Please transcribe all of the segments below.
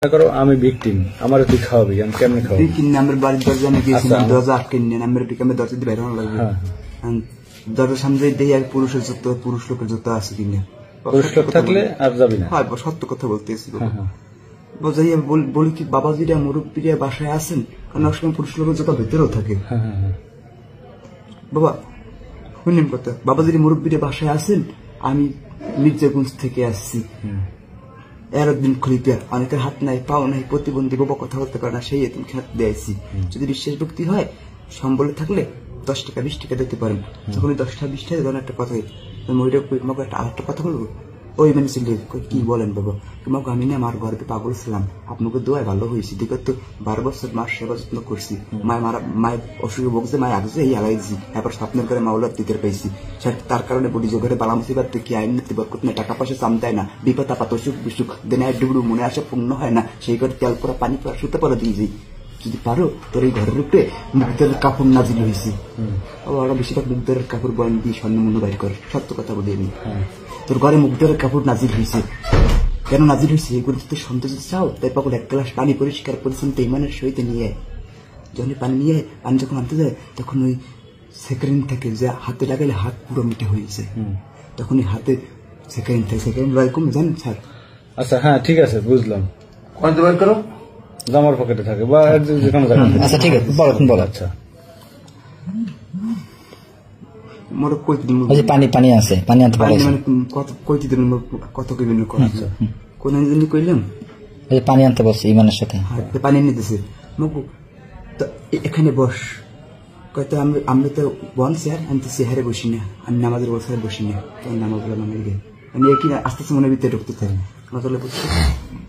করো আমি ভিকটিম আমার তুই খাওয়াবি আমি কেমনে খাওয়াবি কিনে আমার বাড়ির দরজা নিয়ে গেছি দরজা আটকে নিয়ে আমার বিকামে দরজা দিয়ে বের হওয়া লাগবে দরজার সামনে দিয়ে আর পুরুষের যত পুরুষ লোকের যত আছে কিনে পুরুষ লোক থাকলে আর যাবি না হ্যাঁ সত্য কথা বলতেছি বোঝাই বলি কি বাবাজিরা মুরব্বীরা বাসায় আছেন কারণ অনেক সময় পুরুষ লোকের যত ভেতরেও থাকে বাবা শুনেন কথা বাবাজিরা মুরব্বীরা বাসায় আছেন আমি মির্জাগঞ্জ থেকে আসছি এর দিন খুলিতে অনেকের হাত নাই পাও নাই প্রতিবন্ধী বাবা কথা বলতে পারে না সেই এতিম খেতে দিয়েছি যদি বিশ্বাস ভক্তি হয় সম্বলে থাকলে 10 টাকা 20 টাকা দিতে পারেন যখন 10 টাকা 20 টাকা ধরেন একটা কথা মহিলা তোমাকে আরেকটা কথা বলবো ওই মানে ছিল কি বলেন বাবা তোমাকে আমি না আমার ঘরে পাগল ছিলাম আপনাকে দোয়া ভালো হয়েছি বিগত 12 বছর মার সেবা যত্ন করছি মায়ের অসুখে ভোগছে মায়ের আগছে এই আলাইছি এবার স্বপ্নের করে মাওলার দিতে পাইছি তার কারণে বলি জোগাড়ে বালামসিবার কি আইন নিতে বরকত না টাকা পয়সা চাম দেয় না বিপদ আপদ অসুখ বিসুখ দেনায় ডুবড়ু মনে আসা পূর্ণ হয় না সেই করে তেল পরা পানি পরা শুতে পরা দিয়ে যাই যদি পারো তোর এই ঘরের উপরে মুখদের কাপড় নাজিল হয়েছি ওরা বেশিরভাগ মুখদের কাপড় বয়ান দিয়ে স্বর্ণ মূল্য বাইর করে সত্য কথা বলি আমি তোর ঘরে মুখদের কাপড় নাজিল হয়েছে কেন নাজিল হয়েছে এগুলো তোর সন্তোষ চাও তাই পাগল 1 গ্লাস পানি পরিষ্কার পরিচ্ছন্ন ইমানের সহিত নিয়ে যখন পানি নিয়ে পানি যখন আনতে যায় তখন ওই সেকেন্ড থেকে যে হাতে লাগালে হাত পুরো মিটে হয়েছে তখন ওই হাতে সেকেন্ড থেকে সেকেন্ড রায় কমে জানেন স্যার আচ্ছা হ্যাঁ ঠিক আছে বুঝলাম কোনটা বের করো জামার পকেটে থাকে বা যে কোনো জায়গায় আচ্ছা ঠিক আছে বল বল আচ্ছা মোর কই দিন পানি পানি আছে পানি আনতে পারে মানে কত কই দিন কত কই দিন কোন দিন কইলাম এই পানি আনতে বসে ইমানের সাথে হ্যাঁ পানি এনে দিছে মগু তো এখানে বস কয়তো আমরা তো বন স্যার আমি তো চেহারে বসি না আমি নামাজের বসায় বসি না তো নামাজ বলে মানে গে আমি কি আস্তে আস্তে মনে ভিতরে ঢুকতে থাকি নজলে বসে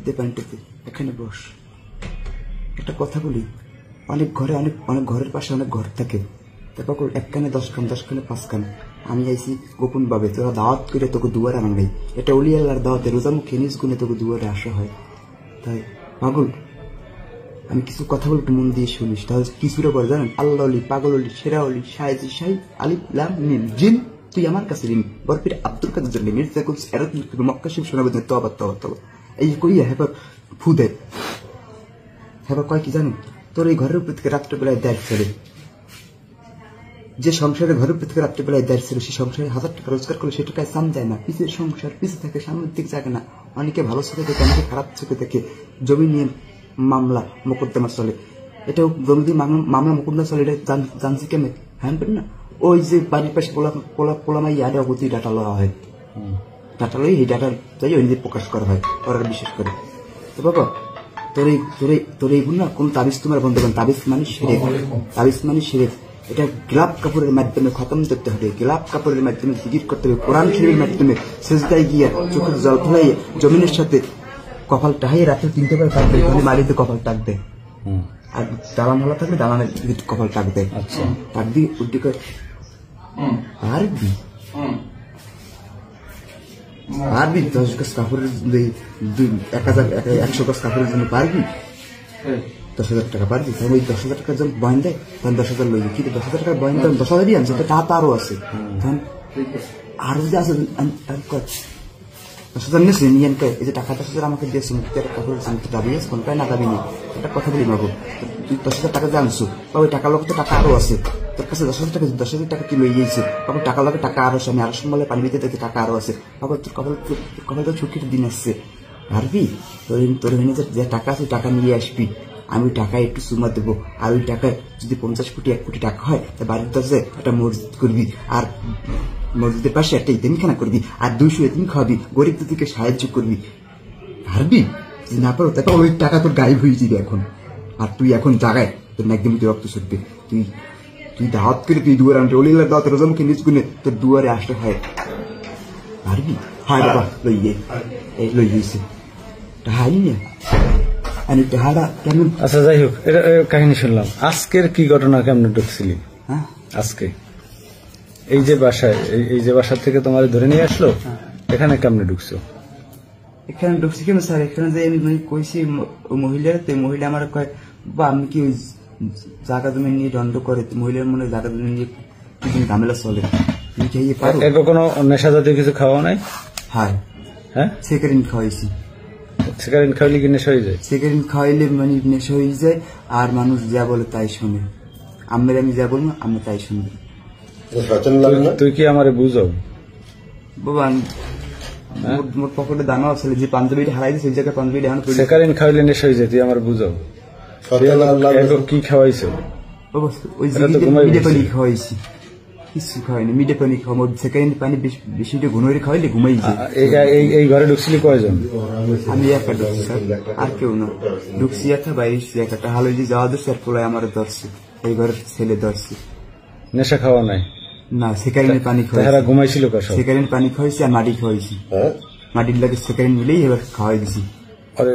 দে পানিটাতে এখানে বস একটা কথা বলি অনেক ঘরে অনেক অনেক ঘরের পাশে অনেক ঘর থাকে তারপর 1 কানে 10 কান 10 কানে 5 কান আমি আইছি গোপন ভাবে তোরা দাওয়াত করে তোকে দুয়ারে আনাই নাই এটা ওলিয়ালার দাওয়াতে রোজামুখী নিজ গুণে তোকে দুয়ারে আসা হয় তাই পাগল আমি কিছু কথা বলবো একটু মন দিয়ে শুনিস তাহলে কিছুটা বলে জানেন আল্লাহ অলি পাগল অলি সেরা অলি শাহেজি শাহি আলিফ লাম মিম জিন তুই আমার কাছে ঋণ বরফির আব্দুল কাদের জন্য মির্জাগঞ্জ এরত মক্কা শিব শোনাবে তবা তবা তবা এই কইয়া হেবার ফু দেয় হেবার কয় কি জানেন তোর এই ঘরের উপর থেকে রাত্রেবেলায় দেয় ছেড়ে যে সংসারে ঘরের উপর থেকে রাত্রেবেলায় দেয় ছিল সে সংসারে 1000 টাকা রোজগার করলে সে টাকায় চাম যায় না পিছের সংসার পিছে থাকে সামনের দিক জাগে না অনেকে ভালো চোখে দেখে অনেকে খারাপ চোখে দেখে জমি নিয়ে মামলা মোকদ্দমা চলে এটাও জমি দিয়ে মামলা মোকদ্দমা চলে এটা জানছি কেমন হ্যাঁ না ওই যে বাড়ির পাশে পোলামাই ইয়ারে অগতি ডাটা লওয়া হয় ডাটা লই এই ডাটা যাই ওই নিজে প্রকাশ করা হয় ওরা বিশেষ করে তো বাবা তোর এইগুলো না কোন তাবিজ তোমার বন্ধ করেন তাবিজ মানে সেরে এটা গোলাপ কাপড়ের মাধ্যমে খতম করতে হবে গোলাপ কাপড়ের মাধ্যমে জিকির করতে হবে কোরআন শরীফের মাধ্যমে সেজদায় গিয়ে চোখের জল ফেলাইয়ে জমিনের সাথে কপাল টাহাই রাতে 3টা বার কাটবে তাহলে মাটিতে কপাল টাকবে আর দালান ভালো থাকলে দালানের কপাল টাকবে আচ্ছা টাক দিয়ে উদ্দি করে পারবি 10 গজ কাপড়ের 100 গজ কাপড়ের জন্য পারবি 10,000 টাকা পারবি তাহলে ওই 10,000 টাকার জন্য বয়ন দেয় তখন 10,000 লই কিন্তু 10,000 টাকার বয়ন দেন 10,000ই আনছে টাকা আরো আছে তখন আরো যে আছে 10,000 নিয়েছে নিয়ে এই যে টাকা 10,000 আমাকে দিয়েছে মুক্তির কাপড় জানতে দাবি আছে কোনটাই না দাবি নেই একটা কথা বলি মাগো তুই 10,000 টাকা জানছো বা ওই টাকা লোক তো টাকা আরো আছে তোর কাছে 10,000 টাকা কি লই গিয়েছে বাবু টাকা লোকে টাকা আরো আছে আমি আরো সম্বলে পানি দিতে দেখে টাকা আরো আছে বাবা তোর কপাল তো ছুটির দিন আসছে পারবি তোর যে টাকা আছে টাকা নিয়ে আসবি আমি টাকা একটু সুমা দেবো আর ওই টাকায় যদি 50 কোটি 1 কোটি টাকা হয় তা বাড়ির কাছে একটা মসজিদ করবি আর মসজিদের পাশে একটা ইতিমখানা করবি আর 200 ইতিম খাওয়াবি গরিব দুঃখীকে সাহায্য করবি পারবি না পারো তাকে ওই টাকা তোর গায়েব হয়ে যাবে এখন আর তুই এখন জাগায় তোর একদম রক্ত ছুটবে তুই দাওয়াত করে তুই দুয়ারে আনতে ওলিলার দাওয়াত রোজামুখী নিজ গুণে তোর দুয়ারে আসতে হয় পারবি হয় বাবা লই গেছে হাই না আচ্ছা যাই হোক এটা কাহিনী শুনলাম আজকের কি ঘটনা কেমন ঢুকছিলি আজকে এই যে বাসা থেকে তোমার ধরে নিয়ে আসলো এখানে কেমনে ঢুকছো এখানে ঢুকছি কেন স্যার এখানে যে আমি কইছি মহিলার তো মহিলা আমার কয় বা আমি কি ওই জায়গা জমি নিয়ে দণ্ড করে মহিলার মনে জায়গা জমি নিয়ে কিছু ঝামেলা চলে তুমি খাইয়ে পারো কোনো নেশা জাতীয় কিছু খাওয়া নাই হ্যাঁ সেকেন্ড খাওয়াইছি সিগারেট খাইলে কি নেশা হয়ে যায়? সিগারেট খাওয়াইলে মানে নেশা হয়ে যায়, আর মানুষ যা বলে তাই শোনে। আমি যা বলবো আমি তাই শুনবো। তুই কি আমারে বুঝাও? বাবা মোর পকেটে দানা আছে, যে পাঞ্জাবিটা হারাই দিয়েছে ওই জায়গায় পাঞ্জাবিটা এখন পড়ে। সিগারেট খাইলে নেশা হয়ে যায়, তুই আমার বুঝাও। কি খাওয়াইছো? বাবা ওই এটা তো ঘুমাই মিডে পানি গেছি। খাওয়াইছি, কিছু খাওয়াইনি। মিডে পানি খাওয়া, সেকেন্ড পানি বেশি ঘুমাইলে খাওয়াইলে ঘুমাই যায়। এই ঘরে ঢুকছিলি কয়জন? আমি একা ঢুকছি স্যার, আর কেউ না। ঢুকছি একা, বাইরে একটা হালো যে যাওয়া ধরছে, আর পোলায় আমার ধরছে, এই ঘরের ছেলে ধরছে। নেশা খাওয়া নাই না, সেকারিনের পানি তাহারা খাওয়াইছি, ঘুমাইছিল কার সব? সেকারিন পানি খাওয়াইছি আর মাটি খাওয়াইছি। মাটির লাগে সেকারিন মিলেই এবার খাওয়াই দিছি। আরে